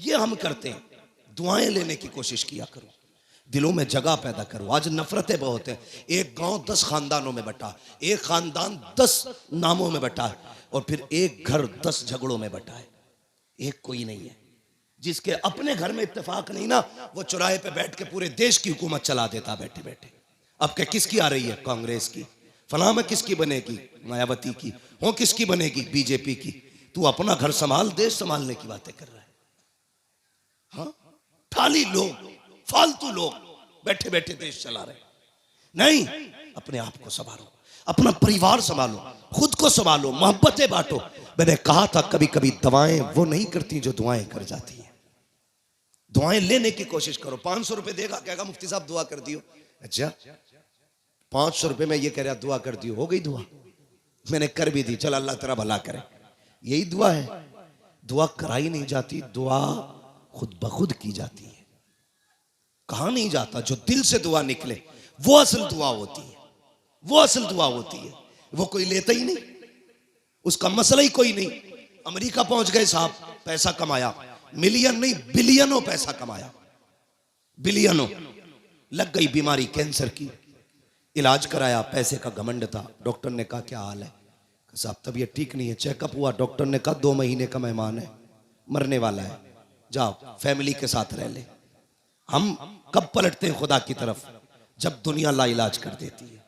ये हम करते हैं। दुआएं लेने की कोशिश किया करो, दिलों में जगह पैदा करो। आज नफरतें बहुत हैं। एक गांव 10 खानदानों में बटा, एक खानदान 10 नामों में बटा है, और फिर एक घर 10 झगड़ों में बटा है। एक कोई नहीं है जिसके अपने घर में इत्तेफाक नहीं ना, वो चौराहे पे बैठ के पूरे देश की हुकूमत चला देता बैठे बैठे। अब क्या किसकी आ रही है? कांग्रेस की। फलां में किसकी बनेगी? मायावती की। हो किसकी बनेगी? बीजेपी की। तू अपना घर संभाल, देश संभालने की बातें कर रहा है। हाँ, खाली लोग, फालतू लोग बैठे बैठे देश चला रहे। नहीं, अपने आप को संभालो, अपना परिवार संभालो, खुद को संभालो, मोहब्बतें बांटो। मैंने कहा था कभी कभी दवाएं वो नहीं करती जो दुआएं कर जाती हैं। दुआएं लेने की कोशिश करो। 500 रुपए देगा, कहेगा मुफ्ती साहब दुआ कर दियो। अच्छा, 500 रुपए में ये कह रहा दुआ कर दियो, हो गई दुआ? मैंने कर भी दी, चल अल्लाह तेरा भला करे। यही दुआ है? दुआ कराई नहीं जाती, दुआ खुद ब खुद की जाती है। कहा नहीं जाता, जो दिल से दुआ निकले वो असल दुआ होती है, वो असल दुआ होती है। वो कोई लेता ही नहीं, उसका मसला ही कोई नहीं। अमेरिका पहुंच गए साहब, पैसा कमाया, मिलियन नहीं बिलियनों पैसा कमाया, बिलियनों। लग गई बीमारी कैंसर की, इलाज कराया, पैसे का घमंड था। डॉक्टर ने कहा क्या हाल है? साहब तबीयत ठीक नहीं है। चेकअप हुआ, डॉक्टर ने कहा 2 महीने का मेहमान है, मरने वाला है, जाओ फैमिली के साथ रह ले। हम कब पलटते हैं खुदा की तरफ? जब दुनिया ला इलाज कर देती है।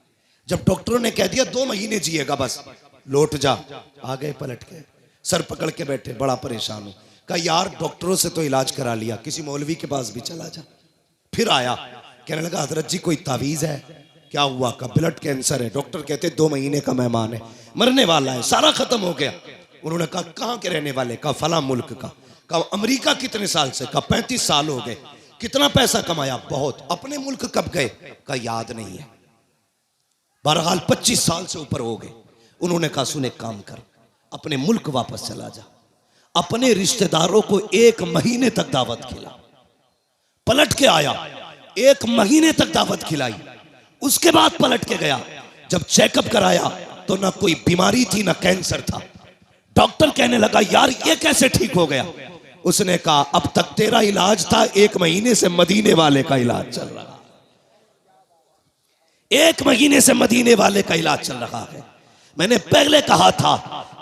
जब डॉक्टरों ने कह दिया 2 महीने जिएगा बस, लौट जा, आ गए पलट के, सर पकड़ के बैठे, बड़ा परेशान हूं। कहा यार डॉक्टरों से तो इलाज करा लिया, किसी मौलवी के पास भी चला जा। फिर आया, कहने लगा हजरत जी कोई तावीज है? क्या हुआ? का ब्लड कैंसर है, डॉक्टर कहते 2 महीने का मेहमान है, मरने वाला है, सारा खत्म हो गया। उन्होंने कहा कहां के रहने वाले? का फला मुल्क का। कहा अमेरिका कितने साल से? का 35 साल हो गए। कितना पैसा कमाया? बहुत। अपने मुल्क कब गए? का याद नहीं है। बहरहाल 25 साल से ऊपर हो गए। उन्होंने कहा सुने काम कर, अपने मुल्क वापस चला जा। अपने रिश्तेदारों को 1 महीने तक दावत खिला। पलट के आया, 1 महीने तक दावत खिलाई। उसके बाद पलट के गया, जब चेकअप कराया तो ना कोई बीमारी थी ना कैंसर था। डॉक्टर कहने लगा यार ये कैसे ठीक हो गया? उसने कहा अब तक तेरा इलाज था, 1 महीने से मदीने वाले का इलाज चल रहा। 1 महीने से मदीने वाले का इलाज चल रहा है। मैंने पहले कहा था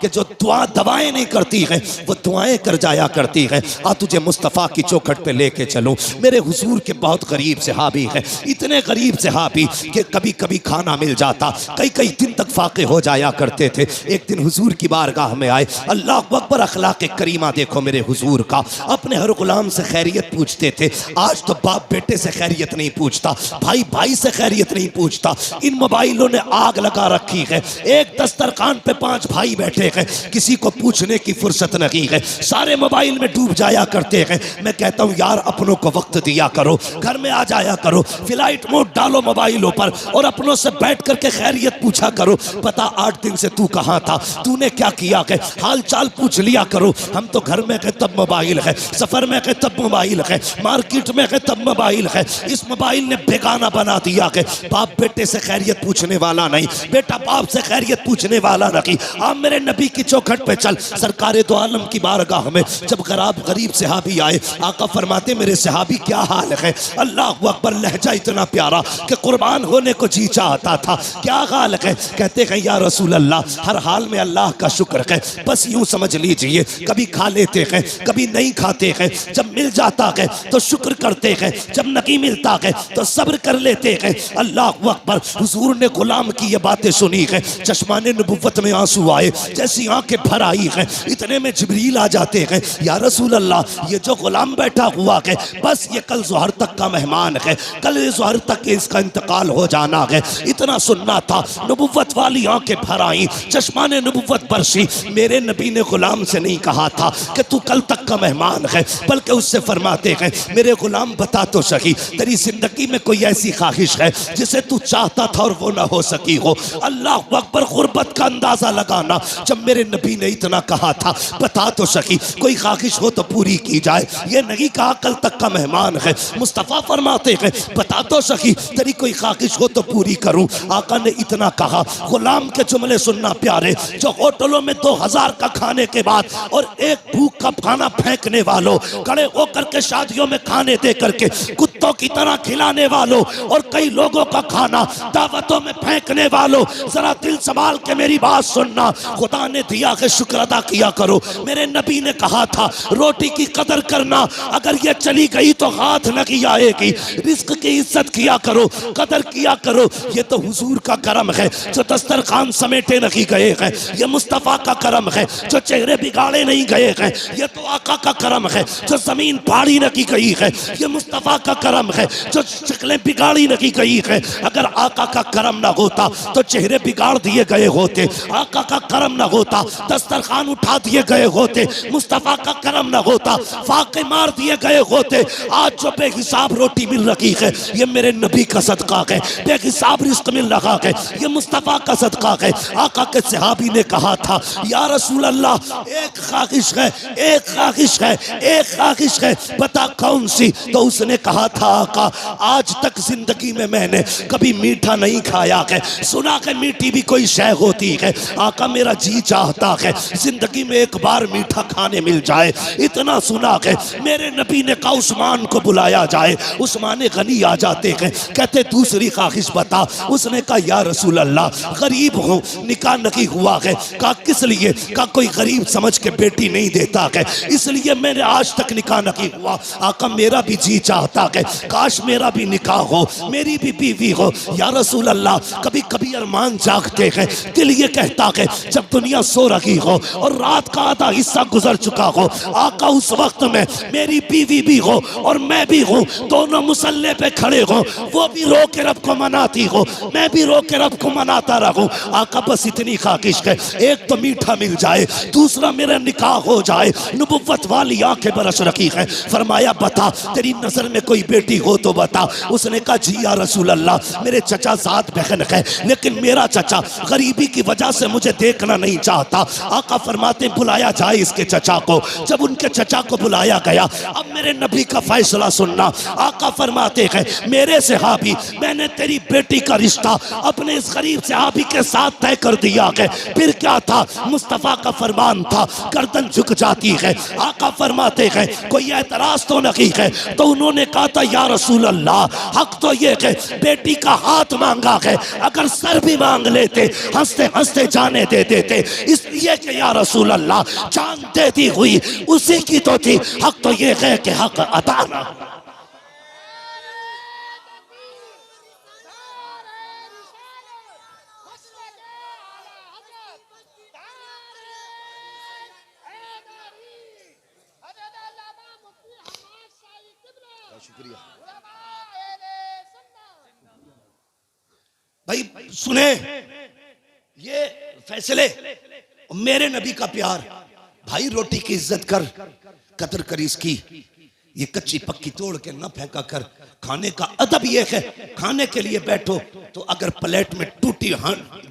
कि जो दुआ दवाएं नहीं करती है वो दुआएं कर जाया करती है। आ तुझे मुस्तफ़ा की चौखट पे लेके चलूं। मेरे हुजूर के बहुत गरीब सहाबी हैं, इतने गरीब सहाबी कि कभी कभी खाना मिल जाता, कई कई दिन तक फाके हो जाया करते थे। एक दिन हुजूर की बारगाह में आए, अल्लाह अकबर, अखलाक करीमा देखो मेरे हुजूर का। अपने हर गुलाम से खैरियत पूछते थे। आज तो बाप बेटे से खैरियत नहीं पूछता, भाई भाई से खैरियत नहीं पूछता। इन मोबाइलों ने आग लगा रखी है। एक दस्तरखान पे 5 भाई बैठे हैं, किसी को पूछने की फुर्सत नहीं है, सारे मोबाइल में डूब जाया करते हैं। मैं कहता हूं यार अपनों को वक्त दिया करो, घर में आ जाया करो, फ्लाइट मोड डालो मोबाइलों पर और अपनों से बैठ करके खैरियत पूछा करो। पता 8 दिन से तू कहां था, तूने क्या किया है, हाल चाल पूछ लिया करो। हम तो घर में गए तब मोबाइल है, सफर में गए तब मोबाइल है, मार्केट में गए तब मोबाइल है। इस मोबाइल ने बेगाना बना दिया है। बाप बेटे से खैरियत पूछने वाला नहीं, बेटा बाप से खैरियत पूछने वाला नहीं। आप मेरे नबी की चौखट पे चल। सरकारे दो आलम की बारगाह में जब गरीब सहाबी आए, आका फरमाते मेरे सहाबी क्या हाल है? अल्लाह अकबर, लहजा इतना प्यारा कि कुर्बान होने को जी चाहता था। क्या हाल है? कहते हैं या रसूल अल्लाह, हर हाल में अल्लाह का शुक्र है। बस यूं समझ लीजिए, कभी खा लेते हैं कभी नहीं खाते हैं। जब मिल जाता है तो शुक्र करते हैं, जब नहीं मिलता है तो सब्र कर लेते हैं। अल्लाह अकबर। हुजूर ने गुलाम की ये बातें सुनी है, चश्माने नबुव्वत में आंसू आए, जैसी आंखें भर आई हैं। इतने में जिब्रील आ जाते हैं, या रसूल अल्लाह, ये जो गुलाम बैठा हुआ है बस ये कल ज़ोहर तक का मेहमान है, कल ज़ोहर तक इसका इंतकाल हो जाना है। इतना सुनना था, नबुव्वत वाली आंखें भर आई, चश्माने नबुव्वत बरसी। मेरे नबी ने गुलाम से नहीं कहा था कि तू कल तक का मेहमान है, बल्कि उससे फरमाते हैं मेरे गुलाम बता तो सही, तेरी जिंदगी में कोई ऐसी ख्वाहिश है जिसे तू चाहता था और वो ना हो सकी हो? अल्लाह अकबर। गुर्बत का अंदाजा लगाना। जब मेरे नबी ने इतना कहा था, बता तो सकी कोई ख्वाहिश हो तो पूरी की जाए। ये नहीं कहा कल तक का मेहमान है। मुस्तफ़ा फरमाते हैं बता तो सकी तेरी कोई ख्वाहिश हो तो पूरी करूं। आका ने इतना कहा। गुलाम के जुमले सुनना प्यारे, जो होटलों में 2000 का खाने के बाद और एक भूख का खाना फेंकने वालों, खड़े होकर के शादियों में खाने दे करके कुत्तों की तरह खिलाने वालों और कई लोगों का खाना दावतों में फेंकने वालों, जरा दिल संभाल के मेरी बात सुनना। खुदा ने दिया है शुक्र अदा किया करो। मेरे नबी ने कहा था रोटी की कदर करना, अगर ये चली गई तो हाथ लगी आएगी। रिस्क की इज्जत किया करो, कदर किया करो। ये तो हुजूर का करम है जो दस्तरखान समेटे नहीं गए हैं। ये मुस्तफ़ा का करम है जो चेहरे बिगाड़े नहीं गए हैं। ये तो आका का करम है जो जमीन फाड़ी नहीं गई है। ये मुस्तफ़ा का करम है जो शक्लें बिगाड़ी नहीं गई है। अगर आका का करम ना होता तो चेहरे बिगाड़ दिए गए होते। आका का करम ना होता दस्तरखान उठा दिए गए होते। मुस्तफ़ा का करम ना होता फाके मार दिए गए होते। आज जो बेहिसाब रोटी मिल रही है ये मेरे नबी का सदका है। बेहिसाब रिस्क मिल रहा है ये मुस्तफ़ा का सदका है। आका के सहाबी ने कहा था या रसूल अल्लाह एक ख्वाहिश है, एक ख्वाहिश है, एक ख्वाहिश है, बता कौन सी? तो उसने कहा था आका आज तक जिंदगी में मैंने कभी मीठा नहीं खाया है। सुना है मीठी भी कोई शय होती है। आका मेरा जी चाहता है जिंदगी में एक बार मीठा खाने मिल जाए। इतना सुना है। मेरे नबी ने कहा उस्मान को बुलाया जाए। उस्मान गनी आ जाते हैं, कहते दूसरी ख्वाहिश बता। उसने कहा या रसूल अल्लाह गरीब हूँ, निकाह नहीं हुआ है। कहा किस लिए? कहा कोई गरीब समझ के बेटी नहीं देता है, इसलिए मैंने आज तक निकाह नहीं हुआ। आका मेरा भी जी चाहता है काश मेरा भी निकाह हो, मेरी भी बीवी हो। या रसूल अल्लाह कभी कभी अरमान जागते हैं, दिल ये कहता है जब दुनिया सो रही हो और रात का आधा हिस्सा गुजर चुका हो, आका उस वक्त में मेरी बीवी भी हो और मैं भी हूँ, दोनों मुसल्ले पे खड़े हो, वो भी रो के रब को मनाती हो, मैं भी रो के रब को मनाता रहूं। आका बस इतनी ख्वाहिश है, एक तो मीठा मिल जाए, दूसरा मेरा निकाह हो जाए। नबुव्वत वाली आंखें बरस रखी है। फरमाया बता तेरी नजर में कोई बेटी हो तो बता। उसने कहा जी या रसूल अल्लाह मेरे चचा साथ बहन है, लेकिन मेरा चचा गरीबी की वजह से मुझे देखना नहीं चाहता। आका फरमाते बुलाया जाए इसके चचा को। जब उनके चचा को बुलाया गया, अब मेरे नबी का फैसला सुनना। आका फरमाते हैं मेरे सहाबी मैंने तेरी बेटी का रिश्ता अपने इस गरीब सहाबी के साथ तय कर दिया है। फिर क्या था? मुस्तफ़ा का फरमान था गर्दन झुक जाती है। आका फरमाते हैं कोई एतराज तो नहीं है? तो उन्होंने कहा था या रसूल अल्लाह हक तो ये है बेटी का हाथ मांगा है, अगर सर भी मांग लेते हंसते हंसते जाने दे देते, इसलिए कि या रसूल अल्लाह जान देती हुई उसी की तो थी। हक तो ये है कि हक अता ना। भाई सुने ये फैसले, मेरे नबी का प्यार। भाई रोटी की इज्जत कर, कदर कर इसकी। ये कच्ची पक्की तोड़ के ना फेंका कर। खाने का अदब ये है, खाने के लिए बैठो तो अगर प्लेट में टूटी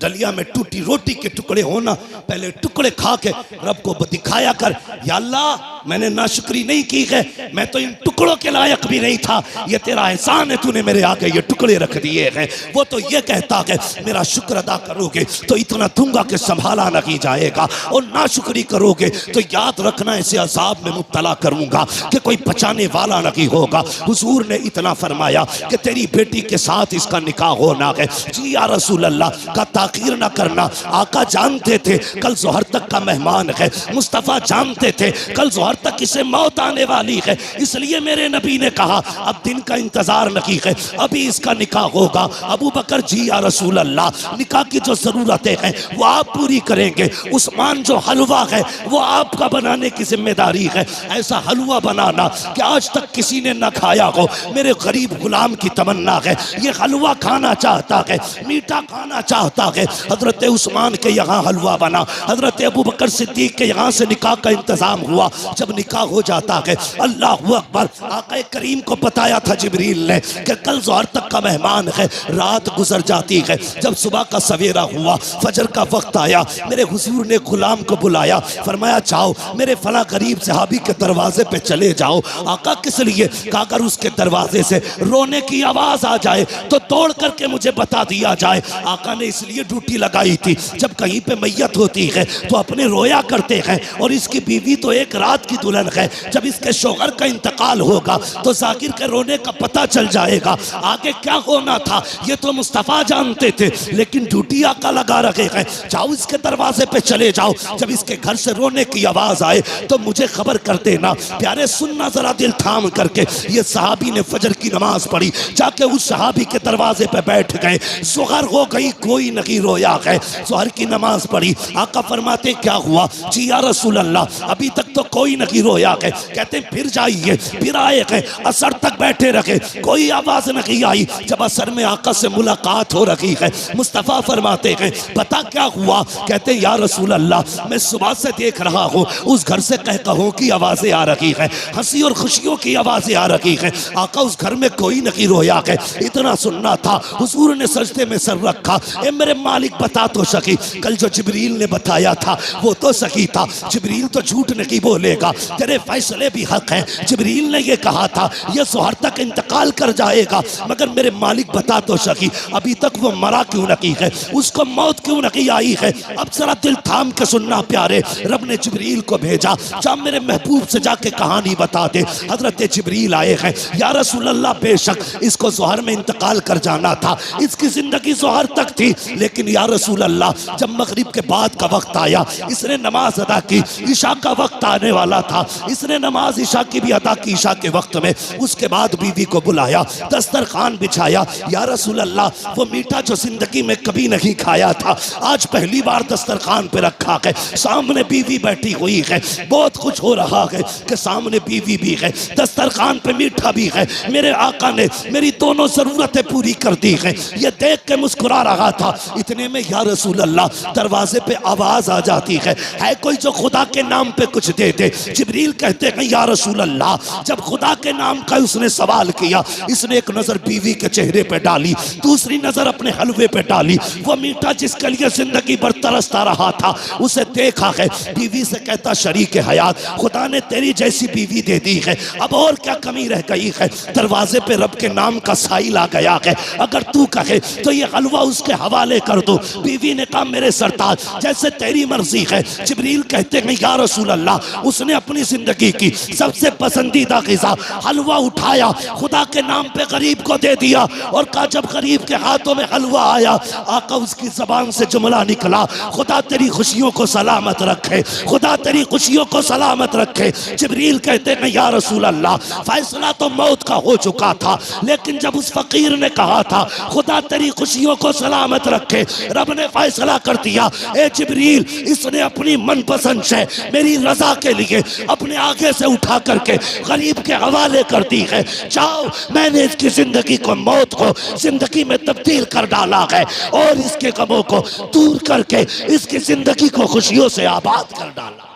डलिया में टूटी रोटी के टुकड़े हो ना, पहले टुकड़े खा के रब को दिखाया कर या अल्लाह मैंने नाशुक्री नहीं की है, मैं तो इन टुकड़ों के लायक भी नहीं था, ये तेरा एहसान है, तूने मेरे आगे ये टुकड़े रख दिए हैं। वो तो ये कहता है मेरा शुक्र अदा करोगे तो इतना दूंगा कि संभाला नहीं जाएगा, और नाशुक्री करोगे तो याद रखना ऐसे अजाब में मुब्तला करूंगा कि कोई बचाने वाला नहीं होगा। हुजूर ने इतना फरमाया कि तेरी बेटी के साथ इसका निकाह होना है। जी या रसूल अल्लाह का ताखीर ना करना। आका जानते थे कल जोहर तक का मेहमान है, मुस्तफ़ा जानते थे कल जोहर तक इसे मौत आने वाली है, इसलिए मेरे नबी ने कहा अब दिन का इंतजार नहीं है, अभी इसका निकाह होगा। अबू बकर जी या रसूल अल्लाह निकाह की जो जरूरतें हैं वो आप पूरी करेंगे। उस्मान जो हलवा है वो आपका बनाने की जिम्मेदारी है। ऐसा हलवा बनाना कि आज तक किसी ने ना खाया हो। मेरे गरीब गुलाम की तमन्ना है ये हलवा खाना चाहता है, मीठा खाना चाहता है। हजरत उस्मान के यहाँ हलवा बना, हजरत अबू बकर सिद्दीक के यहाँ से निकाह का इंतजाम हुआ। जब निकाह हो जाता है, अल्लाह अकबर, आका करीम को बताया था जिब्रील ने कि कल ज़ोहर तक का मेहमान है, रात गुजर जाती है। जब सुबह का सवेरा हुआ, फजर का वक्त आया, मेरे हुजूर ने गुलाम को बुलाया, फरमाया जाओ मेरे फला गरीब सहाबी के दरवाजे पे चले जाओ। आका किस लिए? कहा अगर उसके दरवाजे से रोने की आवाज आ जाए तो तोड़ करके मुझे बता दिया जाए। आका ने इसलिए ड्यूटी लगाई थी, जब कहीं पे मैयत होती है तो अपने रोया करते हैं, और इसकी बीवी तो एक रात की दुल्हन है, जब इसके शौहर का इंतकाल होगा तो जाकिर के रोने का पता चल जाएगा। आगे क्या होना था ये तो मुस्तफा जानते थे, लेकिन ड्यूटी आका लगा रखे हैं, जाओ इसके दरवाजे पे चले जाओ, जब इसके घर से रोने की आवाज आए तो मुझे खबर कर देना। प्यारे सुनना जरा दिल थाम करके, ये सहाबी ने फजर की नमाज पढ़ी, जाके उस सहाबी के दरवाजे पे बैठ गए। ज़ोहर हो गई, कोई नहीं रोया है। ज़ोहर की नमाज पढ़ी, आका फरमाते क्या हुआ? जी या रसूल अल्लाह, अभी तक तो कोई नहीं रोया है। कहते फिर जाइए, फिर आए हैं, असर तक बैठे रखे, कोई आवाज नहीं आई। जब असर में आका से मुलाकात हो रही है, मुस्तफ़ा फरमाते हैं पता क्या हुआ? कहते या रसूल अल्लाह, मैं सुबह से देख रहा हूँ उस घर से कहकहों की आवाजें आ रही है, हंसी और खुशियों की आवाजें आ रही है। आका उस घर में कोई नहीं रोया है। इतना सुनना था, हुजूर ने सजदे में सर रखा, ए मेरे मालिक बता तो सकी, कल जो जिब्रील ने बताया था वो तो सही था, जिब्रील तो झूठ नहीं बोलेगा, तेरे फैसले भी हक है। जिब्रील ने ये कहा था ये ज़ोहर तक इंतकाल कर जाएगा, मगर मेरे मालिक बता तो सकी अभी तक वो मरा क्यों नहीं है, उसको मौत क्यों नहीं आई है? अब जरा दिल थाम के सुनना प्यारे, रब ने जिब्रील को भेजा, जा मेरे महबूब से जाके कहानी बता दे। हजरत जिब्रील आए हैं, या रसूल अल्लाह बेशक इसको ज़ोहर में इंतकाल कर जाना था, इसकी जिंदगी ज़ोहर तक थी, लेकिन या रसूल अल्लाह जब मगरिब के बाद का वक्त आया, इसने नमाज अदा की, ईशा का वक्त आने वाला था, इसने नमाज ईशा की भी अदा की ईशा के वक्त में। उसके बाद बीवी को बुलाया, दस्तरखान बिछाया, या रसूल अल्लाह वो मीठा जो जिंदगी में कभी नहीं खाया था आज पहली बार दस्तरखान पे रखा है, सामने बीवी बैठी हुई है, बहुत कुछ हो रहा है कि सामने बीवी भी है, दस्तरखान पे मीठा भी है, मेरे आका ने मेरी दोनों जरूरतें पूरी कर दी है। ये देख के मुस्कुरा रहा था, इतने में या रसूल अल्लाह दरवाजे पे आवाज आ जाती है कोई जो खुदा के नाम पे कुछ दे दे। जिब्रील कहते हैं या रसूल अल्लाह जब खुदा के नाम का उसने सवाल किया, इसने एक नजर बीवी के चेहरे पे डाली, दूसरी नजर अपने हलवे पे डाली, वो मीठा जिसके लिए जिंदगी भर तरसता रहा था उसे देखा है, बीवी से कहता शरीक हयात खुदा ने तेरी जैसी बीवी दे दी है, अब और क्या कमी रह गई है? दरवाजे पे रब के नाम का साइल आ गया है, अगर तू कहे तो ये हलवा उसके हवाले कर दो। बीवी ने कहा मेरे सरताज जैसे तेरी मर्जी है। जिब्रील कहते हैं या रसूल अल्लाह उसने अपनी जिंदगी की सबसे पसंदीदा ग़िज़ा हलवा उठाया, खुदा के नाम पे गरीब को दे दिया, और कहा जब गरीब के हाथों में हलवा आया, आका उसकी जबान से जुमला निकला, खुदा तेरी खुशियों को सलामत रखे, खुदा तेरी खुशियों को सलामत रखे। जिब्रील कहते हैं या रसूल अल्लाह फैसला तो मौत का हो चुका था, लेकिन जब उस फकीर ने कहा था खुदा तेरी खुशियों को सलामत रखे, रब ने फैसला कर दिया ए जिब्रील इसने अपनी मनपसंद से मेरी रजा के लिए अपने आगे से उठा करके गरीब के हवाले कर दी है। जाओ मैंने इसकी जिंदगी को मौत को जिंदगी में तब्दील कर डाला है, और इसके गमों को दूर करके इसकी जिंदगी को खुशियों से आबाद कर डाला।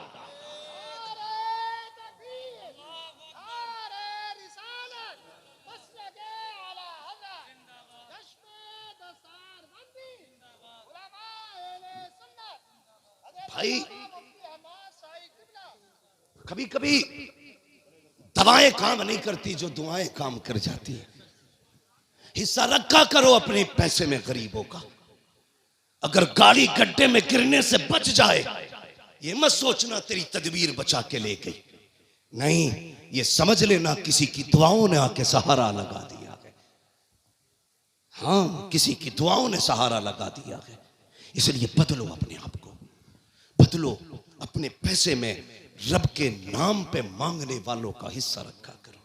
भाई कभी कभी दवाएं काम नहीं करती जो दुआएं काम कर जाती है। हिस्सा रखा करो अपने पैसे में गरीबों का। अगर गाड़ी गड्ढे में गिरने से बच जाए ये मत सोचना तेरी तदबीर बचा के ले गई, नहीं, ये समझ लेना किसी की दुआओं ने आके सहारा लगा दिया है। हाँ, किसी की दुआओं ने सहारा लगा दिया है। इसलिए बदलो अपने आप को, बदलो अपने पैसे में रब के नाम पे मांगने वालों का हिस्सा रखा करो,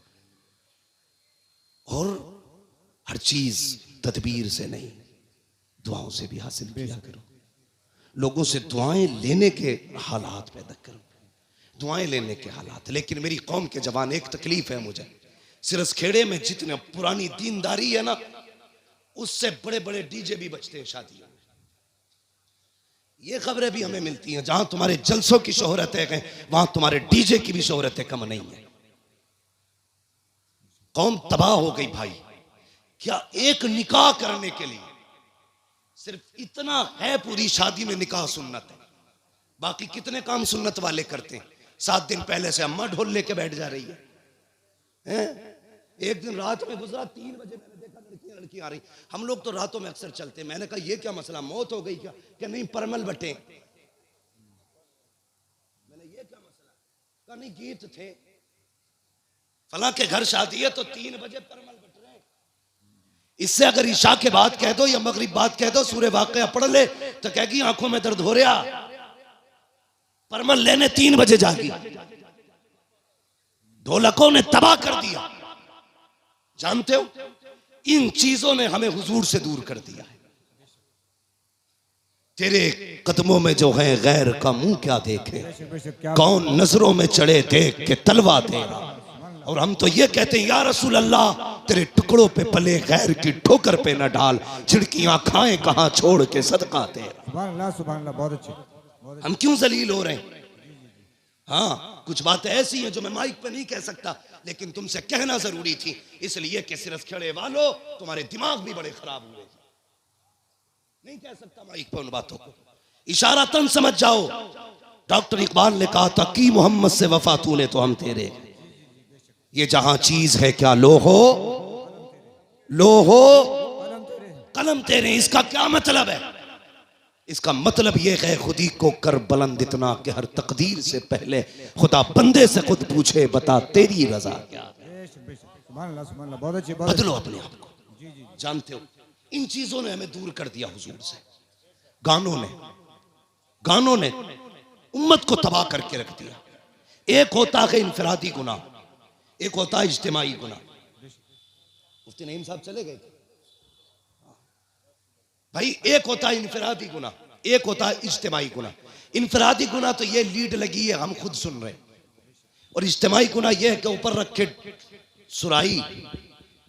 और हर चीज तदबीर से नहीं दुआओं से भी हासिल किया करो। लोगों से दुआएं लेने के हालात पैदा करो, दुआएं लेने के हालात। लेकिन मेरी कौम के जवान एक तकलीफ है मुझे, सिरसखेड़े में जितने पुरानी दीनदारी है ना, उससे बड़े बड़े डीजे भी बजते हैं शादियों में। ये खबरें भी हमें मिलती हैं, जहां तुम्हारे जलसों की शोहरत है वहां तुम्हारे डीजे की भी शोहरत कम नहीं है। कौम तबाह हो गई भाई। क्या एक निकाह करने के लिए सिर्फ इतना है, पूरी शादी में निकाह सुन्नत है, बाकी कितने काम सुन्नत वाले करते हैं। 7 दिन पहले से अम्मा ढोल लेके बैठ जा रही है? एक दिन रात में गुजरा, 3 बजे मैंने देखा लड़कियां आ रही। हम लोग तो रातों में अक्सर चलते हैं। मैंने कहा ये क्या मसला, मौत हो गई क्या? कि नहीं परमल बटे। मैंने ये क्या मसला? कहा नहीं गीत थे, फला के घर शादी है तो 3 बजे परमल बट रहे। इससे अगर ईशा के बाद कह दो या मगरिब बाद कह दो सूर्य वाक़या पढ़ ले तो कहेगी आंखों में दर्द हो रहा, परमल लेने 3 बजे जागी। ढोलकों ने तबाह कर दिया। जानते हो, इन चीजों ने हमें हुजूर से दूर कर दिया है। तेरे कदमों में जो है गैर का मुंह क्या देखे, कौन नजरों में चढ़े देख के तलवा तेरा। और हम तो ये कहते हैं या रसूल अल्लाह, तेरे टुकड़ों पे पले गैर की ठोकर पे न डाल, झिड़कियां खाएं कहां छोड़ के सदका तेरा। सुभान अल्लाह, सुभान अल्लाह, बहुत अच्छे। हम क्यों जलील हो रहे हैं? हाँ, कुछ बातें ऐसी हैं जो मैं माइक पे नहीं कह सकता, लेकिन तुमसे कहना जरूरी थी, इसलिए कि सिरस खेड़े वालों तुम्हारे दिमाग भी बड़े खराब हुए। नहीं कह सकता माइक पे उन बातों को, इशारा तन समझ जाओ। डॉक्टर इकबाल ने कहा था कि मोहम्मद से वफा तूने तो हम तेरे, ये जहां चीज है क्या लो हो कलम तेरे। इसका क्या मतलब है? इसका मतलब यह है खुदी को कर बुलंद इतना कि हर तकदीर से पहले खुदा बंदे से खुद पूछे बता तेरी रजा क्या। बदलो अपने आप को। जानते हो, इन चीजों ने हमें दूर कर दिया हुजूर से। गानों ने उम्मत को तबाह करके रख दिया। एक होता है इनफरादी गुनाह, एक होता है इज्तिमाई गुनाह। मुफ्ती नईम साहब चले गए भाई। एक होता है इनफरादी गुनाह, एक होता है इज्तिमाई गुनाह। इनफरादी गुनाह तो ये लीड लगी है हम खुद सुन रहे हैं, और इज्तिमाई गुनाह ये है कि ऊपर रखे सुराही,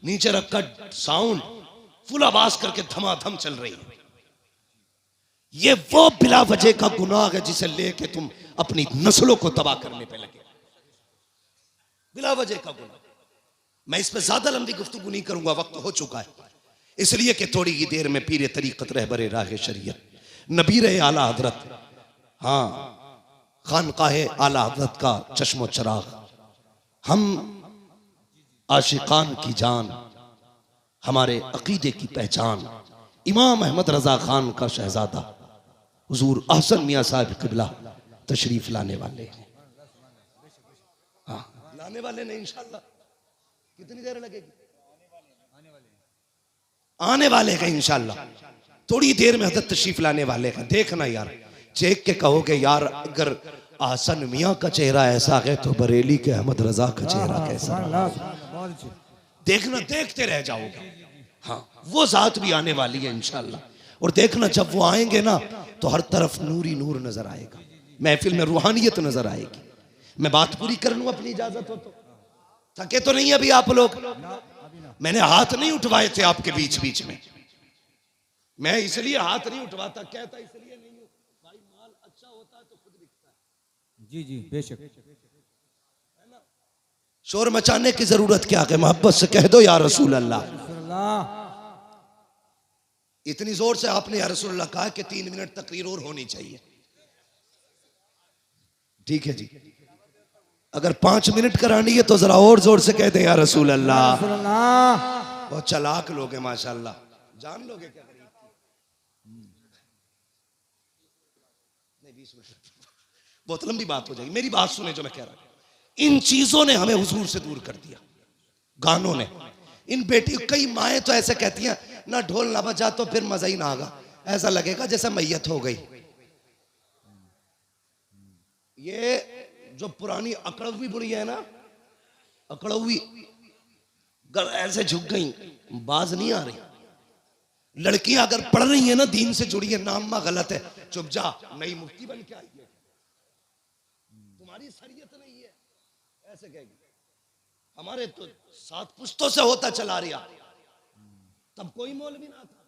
नीचे रखा साउंड, फुल आवाज करके धमाधम चल रही है। ये वो बिला वजह का गुनाह है जिसे लेके तुम अपनी नस्लों को तबाह करने पे लगे। बिला वजह का गुनाह। मैं इस पे ज्यादा लंबी गुफ्तगू नहीं करूंगा, वक्त हो चुका है, इसलिए कि थोड़ी ही देर में पीरे तरीकत रहबरे राह शरीयत नबीर आला हजरत, हाँ खानकाहे आला हजरत का चश्मो चराग, हम आशिकान की जान, हमारे अकीदे की पहचान, इमाम अहमद रजा खान का शहजादा हुजूर अहसन मियां साहब किबला तशरीफ लाने वाले हैं। हाँ, लाने वाले नहीं, इंशाल्लाह। कितनी देर लगेगी? आने वाले हैं इंशाल्लाह। थोड़ी देर में हजरत तशरीफ लाने वाले हैं। देखना यार, चेक के कहोगे यार अगर आसन मियां का चेहरा ऐसा है तो बरेली के अहमद रजा का चेहरा कैसा? देखना, देखते रह जाओगे। हाँ, वो जात भी आने वाली है इंशाल्लाह। और देखना जब वो आएंगे ना तो हर तरफ नूर ही नूर नजर आएगा, महफिल में रूहानियत नजर आएगी। मैं बात पूरी कर लूं अपनी इजाजत हो तो? थके तो नहीं अभी आप लोग? मैंने हाथ नहीं उठवाए थे आपके बीच बीच में। मैं इसलिए हाथ नहीं उठवाता, कहता इसलिए नहीं हूं भाई, माल अच्छा होता है तो खुद बिकता है। जी जी बेशक। शोर मचाने की जरूरत क्या है? मोहब्बत से कह दो या रसूल अल्लाह। इतनी जोर से आपने या रसूल अल्लाह कहा कि 3 मिनट तकरीर और होनी चाहिए। ठीक है जी, अगर 5 मिनट करानी है तो जरा और जोर से कह दे या रसूल अल्लाह। बहुत चालाक लोग हैं माशाल्लाह, जान लोगे क्या? नहीं 20 मिनट बहुत लंबी बात हो जाएगी, मेरी बात सुने जो मैं कह रहा हूं। इन चीजों ने हमें हुजूर से दूर कर दिया, गानों ने। इन बेटी, कई माएँ तो ऐसे कहती हैं ना ढोल ना बजा तो फिर मजा ही ना आगा, ऐसा लगेगा जैसे मैयत हो गई। ये जो पुरानी अकड़वी बुढ़ी है ना, अकड़वी ऐसे झुक गई, बाज नहीं आ रही। लड़कियां अगर पढ़ रही है ना, दीन से जुड़ी है, नाम गलत है, चुप जा, नई मुफ्ती बन के आई है, तुम्हारी शरीयत नहीं है, ऐसे कहेगी। हमारे तो 7 पुश्तों से होता चला रहा, तब कोई मौलवी ना था,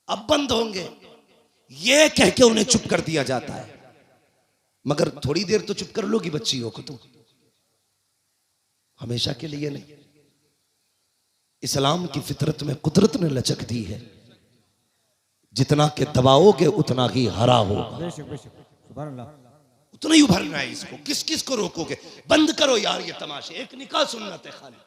अब बंद होंगे। ये कह के उन्हें चुप कर दिया जाता है। मगर थोड़ी देर तो चुप कर लोगी बच्चियों को तुम, हमेशा के लिए नहीं। इस्लाम की फितरत में कुदरत ने लचक दी है, जितना के दबाओगे उतना ही हरा होगा, बेशक बेशक सुभान अल्लाह। उतना ही उभरना है। इसको किस किस को रोकोगे? बंद करो यार ये तमाशे। एक निकाह सुन्नत है खाली,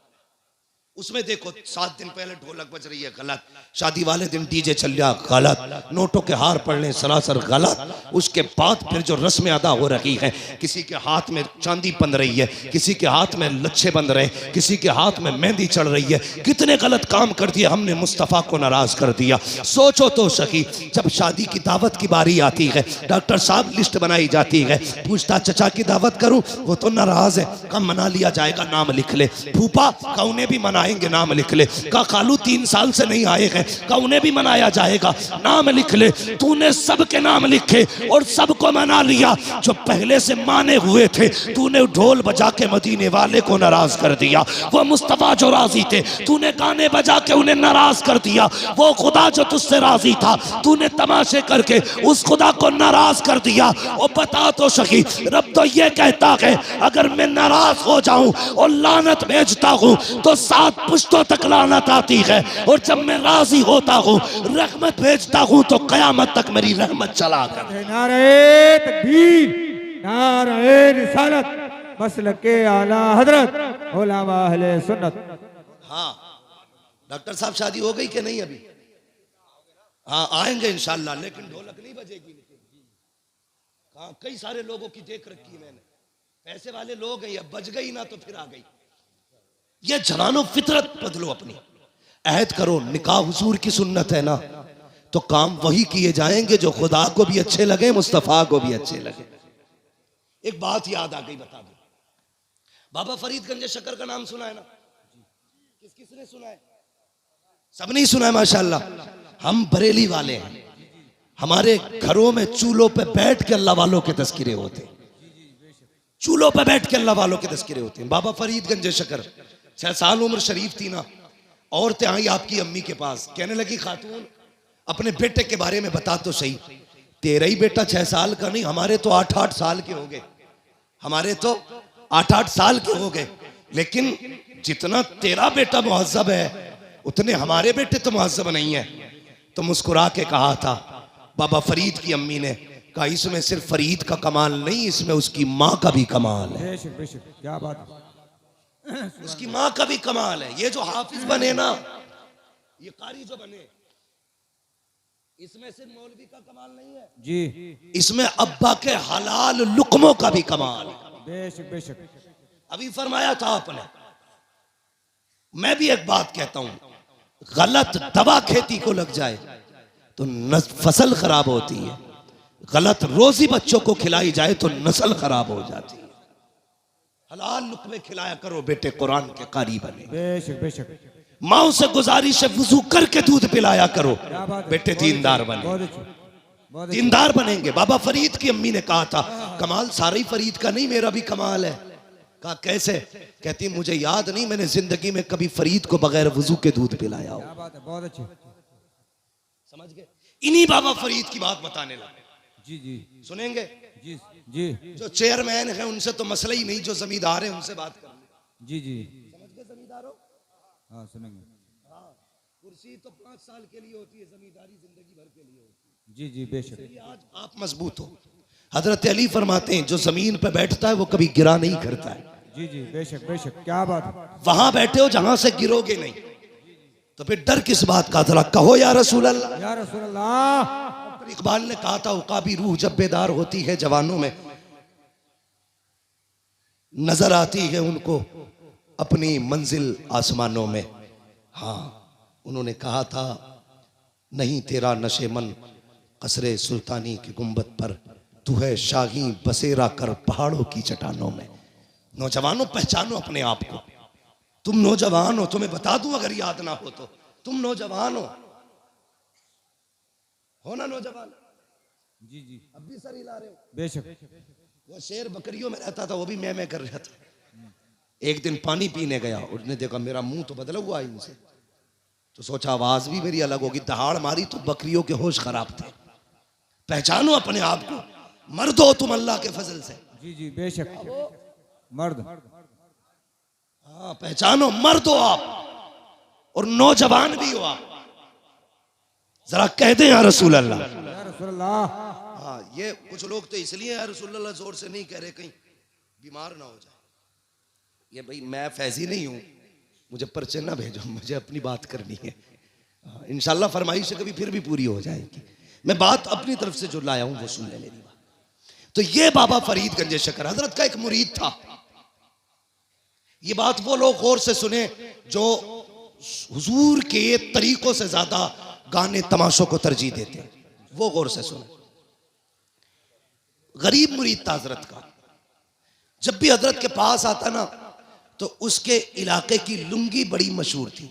उसमें देखो 7 दिन पहले ढोलक बज रही है, गलत। शादी वाले दिन डीजे चल रहा, गलत। नोटों के हार पड़ने सरासर गलत। उसके बाद फिर जो रस्में अदा हो रही हैं, किसी के हाथ में चांदी बंध रही है, किसी के हाथ में लच्छे बंध रहे, किसी के हाथ में मेहंदी चढ़ रही है। कितने गलत काम कर दिए हमने, मुस्तफ़ा को नाराज कर दिया। सोचो तो सही, जब शादी की दावत की बारी आती है, डॉक्टर साहब लिस्ट बनाई जाती है, पूछता चचा की दावत करूं, वो तो नाराज है, कम मना लिया जाएगा, नाम लिख ले। फूफा का उन्हें भी मनाएंगे, नाम लिख ले। का खालू 3 साल से नहीं आए हैं, का उन्हें भी मनाया जाएगा, नाम लिख ले। तूने सबके नाम लिखे और सबको मना लिया। जो पहले से माने हुए थे, तूने ढोल बजा के मदीने वाले को नाराज कर दिया। वो मुस्तफा जो राजी थे, तूने गाने बजा के उन्हें नाराज कर दिया। वो खुदा जो तुझसे राजी था, तूने तमाशे करके उस खुदा को नाराज कर दिया। और बता तो सही, रब तो ये कहता है, अगर मैं नाराज हो जाऊं और लानत भेजता हूं तो 7 पुश्तों तक लानत आती है, और जब मैं राजी होता हूँ, रहमत भेजता हूँ, तो कयामत तक मेरी रहमत चला कर। नारे तकबीर, नारे रिसालत, मसलके आला हजरत उलमा अहले सुन्नत। हाँ डॉक्टर साहब, शादी हो गई कि नहीं अभी? हाँ आएंगे इंशाल्लाह, लेकिन ढोलक नहीं बजेगी। हाँ कई सारे लोगों की देख रखी है मैंने, पैसे वाले लोग हैं, अब बज गई ना तो फिर आ गई। ये जवानों फितरत बदलो अपनी, अहद करो। निकाह हुजूर की सुन्नत है ना, तो काम वही किए जाएंगे जो खुदा को भी अच्छे लगे, मुस्तफा को भी अच्छे लगे। एक बात याद आ गई, बता दो। बाबा फरीदगंज शक्कर का नाम सुना है ना? किस किसने सुना है? सब नहीं सुना है माशाल्लाह। हम बरेली वाले हैं, हमारे घरों में चूल्हों पे बैठ के अल्लाह वालों के तस्किरे होते हैं। चूल्हों पे बैठ के अल्लाह वालों के तस्किरे होते हैं। बाबा फरीदगंज शक्कर, 6 साल उम्र शरीफ थी ना, औरतें आई आपकी अम्मी के पास, कहने लगी, खातून अपने बेटे के बारे में बता तो सही। तेरा ही बेटा 6 साल का नहीं, हमारे तो 8-8 साल के हो गए, हमारे तो 8-8 साल के हो गए। लेकिन जितना तेरा बेटा मुहज्जब है, उतने हमारे बेटे तो मुहज्जब नहीं है। तो मुस्कुरा के कहा था बाबा फरीद की अम्मी ने, कहा इसमें सिर्फ फरीद का कमाल नहीं, इसमें उसकी माँ का भी कमाल है। बेशक बेशक, क्या बात है। उसकी माँ का भी कमाल है। ये जो हाफिज बने ना, ये कारी जो बने, इसमें सिर्फ मौलवी का कमाल नहीं है जी, इसमें अब्बा के हलाल लुकमों का भी कमाल है। बेशक बेशक। अभी फरमाया था आपने। मैं भी एक बात कहता हूं, गलत दवा खेती को लग जाए तो फसल खराब होती है, गलत रोजी बच्चों को खिलाई जाए तो नस्ल खराब हो जाती है। हलाल लुकमे खिलाया करो, बेटे कुरान के कारी बने। बेशक बेशक, माओ से गुजारिश है, वुजू करके दूध पिलाया करो, बेटे दीनदार बने। बहुत अच्छी, बहुत अच्छी। दीनदार बनेंगे। बाबा फरीद की अम्मी ने कहा था, कमाल सारा ही फरीद का नहीं, मेरा भी कमाल है। कहा कैसे? कहती मुझे याद नहीं मैंने जिंदगी में कभी फरीद को बगैर वुजू के दूध पिलाया हो। क्या बात है, बहुत अच्छी। समझ गए? इन्हीं बाबा फरीद की बात बताने लगे। जी जी सुनेंगे? जी जी जो चेयरमैन है उनसे तो मसला ही नहीं, जो जमींदार है उनसे बात कर लो। जी जी, समझ गए जमींदारों? हाँ सुनेंगे। हाँ, कुर्सी तो 5 साल के लिए होती है, जमींदारी जिंदगी भर के लिए होती है। जी जी बेशक। इसलिए आज आप मजबूत हो। हजरत अली फरमाते हैं, जो जमीन पे बैठता है वो कभी गिरा नहीं करता है। जी जी बेशक बेशक, क्या बात है। वहां बैठे हो जहां से गिरोगे नहीं, तो फिर डर किस बात का? जरा कहो या रसूल अल्लाह। या रसूल अल्लाह। इकबाल ने कहा था, उकाबी रूह जब बेदार होती है जवानों में, नजर आती है उनको अपनी मंजिल आसमानों में। हाँ, उन्होंने कहा था, नहीं तेरा नशे मन कसरे सुल्तानी की गुंबद पर, तू है शाही बसेरा कर पहाड़ों की चट्टानों में। नौजवानों पहचानो अपने आप को, तुम नौजवान हो। तुम्हें बता दूं अगर याद ना हो तो, तुम नौजवान हो ना नौजवान? जी जी, अब भी सर हिला रहे हो। बेशक। वो शेर बकरियों में रहता था, वो भी मैं कर रहा था। एक दिन पानी पीने गया, उसने देखा मेरा मुंह तो बदला हुआ है इनसे, तो सोचा आवाज भी मेरी अलग होगी। दहाड़ मारी तो बकरियों के होश खराब थे। पहचानो अपने आप को, मर्द हो तुम अल्लाह के फजल से। जी जी बेशक मर्द। हाँ पहचानो, मर्द हो आप और नौजवान भी हो आप। जरा कह दे या रसूल अल्लाह। या रसूल अल्लाह। हाँ ये कुछ लोग तो इसलिए या रसूल अल्लाह जोर से नहीं कह रहे कहीं बीमार ना हो जाए। ये भाई मैं फैजी नहीं हूं, मुझे पर्चे ना भेजो, मुझे अपनी बात करनी है। इंशाल्लाह फरमाइश कभी फिर भी पूरी हो जाएगी। मैं बात अपनी तरफ से जो लाया हूं वो सुन ले मेरी बात। तो ये बाबा फरीद गंज शकर हजरत का एक मुरीद था। ये बात वो लोग गौर से सुने जो हुजूर के तरीकों से ज्यादा गाने तमाशों को तरजीह देते हैं, वो गौर से सुने। गरीब मुरीद था हजरत का। जब भी हजरत के पास आता ना तो उसके इलाके की लुंगी बड़ी मशहूर थी।